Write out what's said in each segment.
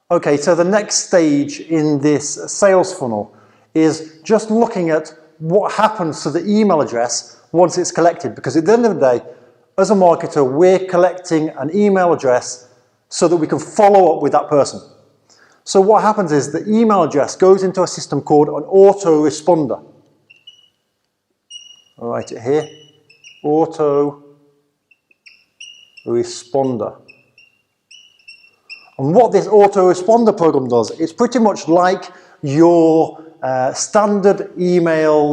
Okay, so the next stage in this sales funnel is just looking at what happens to the email address once it's collected, because at the end of the day, as a marketer, we're collecting an email address so that we can follow up with that person. So what happens is the email address goes into a system called an autoresponder. I'll write it here, autoresponder. And what this autoresponder program does, it's pretty much like your standard email,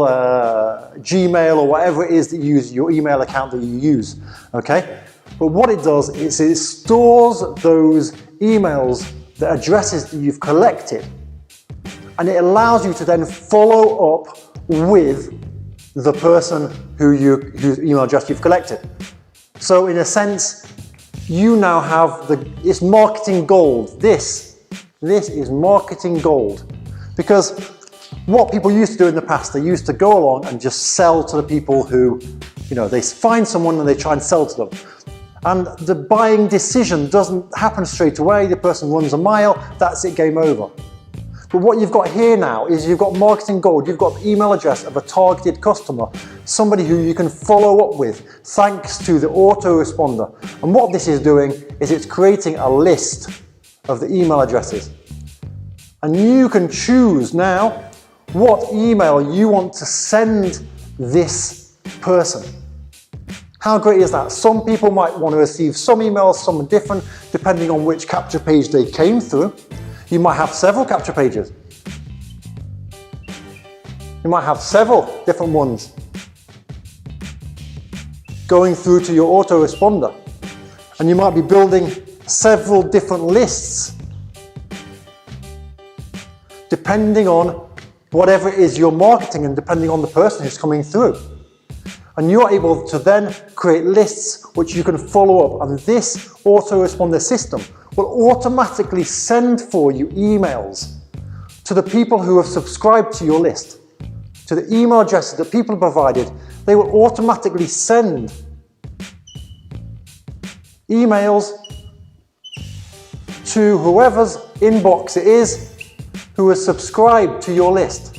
Gmail or whatever it is that you use, your email account that you use, okay? But what it does is it stores those emails, the addresses that you've collected, and it allows you to then follow up with the person whose email address you've collected. So in a sense, you now have it's marketing gold. This is marketing gold. Because what people used to do in the past, they used to go along and just sell to the people who, they find someone and they try and sell to them. And the buying decision doesn't happen straight away. The person runs a mile, that's it, game over. But what you've got here now is you've got marketing gold. You've got the email address of a targeted customer, somebody who you can follow up with thanks to the autoresponder. And what this is doing is it's creating a list of the email addresses. And you can choose now what email you want to send this person. How great is that? Some people might want to receive some emails, some different, depending on which capture page they came through. You might have several capture pages. You might have several different ones going through to your autoresponder. And you might be building several different lists depending on whatever it is you're marketing and depending on the person who's coming through. And you're able to then create lists which you can follow up, and this autoresponder system will automatically send for you emails to the people who have subscribed to your list, to the email addresses that people have provided. They will automatically send emails to whoever's inbox it is who has subscribed to your list.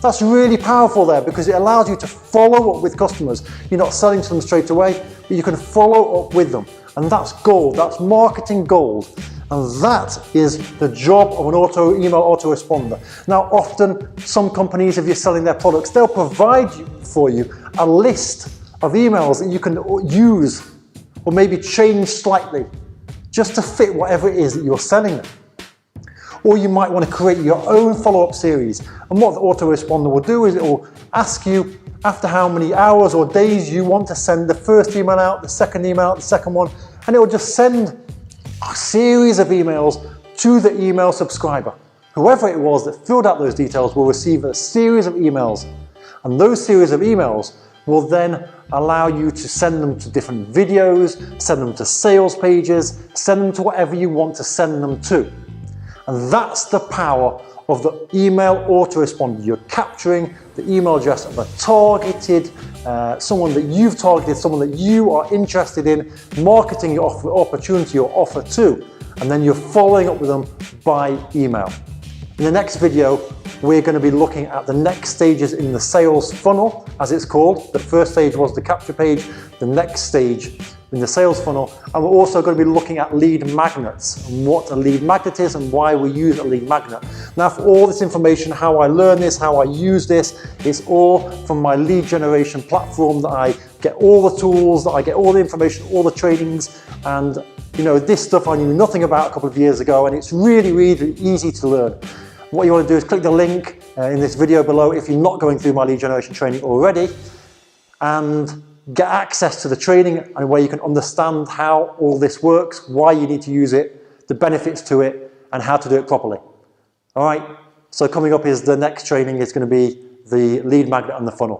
That's really powerful there because it allows you to follow up with customers. You're not selling to them straight away, but you can follow up with them. And that's gold, that's marketing gold. And that is the job of an email autoresponder. Now, often some companies, if you're selling their products, they'll provide for you a list of emails that you can use or maybe change slightly just to fit whatever it is that you're selling them. Or you might want to create your own follow-up series. And what the autoresponder will do is it will ask you after how many hours or days you want to send the first email out, the second email out, the second one, and it will just send a series of emails to the email subscriber. Whoever it was that filled out those details will receive a series of emails, and those series of emails will then allow you to send them to different videos, send them to sales pages, send them to whatever you want to send them to. And that's the power of the email autoresponder. You're capturing the email address of a targeted, someone that you've targeted, someone that you are interested in marketing your opportunity or offer to, and then you're following up with them by email. In the next video, we're going to be looking at the next stages in the sales funnel, as it's called. The first stage was the capture page, the next stage in the sales funnel, and we're also going to be looking at lead magnets and what a lead magnet is and why we use a lead magnet. Now, for all this information, how I learn this, how I use this, it's all from my lead generation platform that I get all the tools, that I get all the information, all the trainings, and this stuff I knew nothing about a couple of years ago, and it's really, really easy to learn. What you want to do is click the link in this video below if you're not going through my lead generation training already, and get access to the training and where you can understand how all this works, why you need to use it, the benefits to it, and how to do it properly. All right, so coming up is the next training is going to be the lead magnet and the funnel.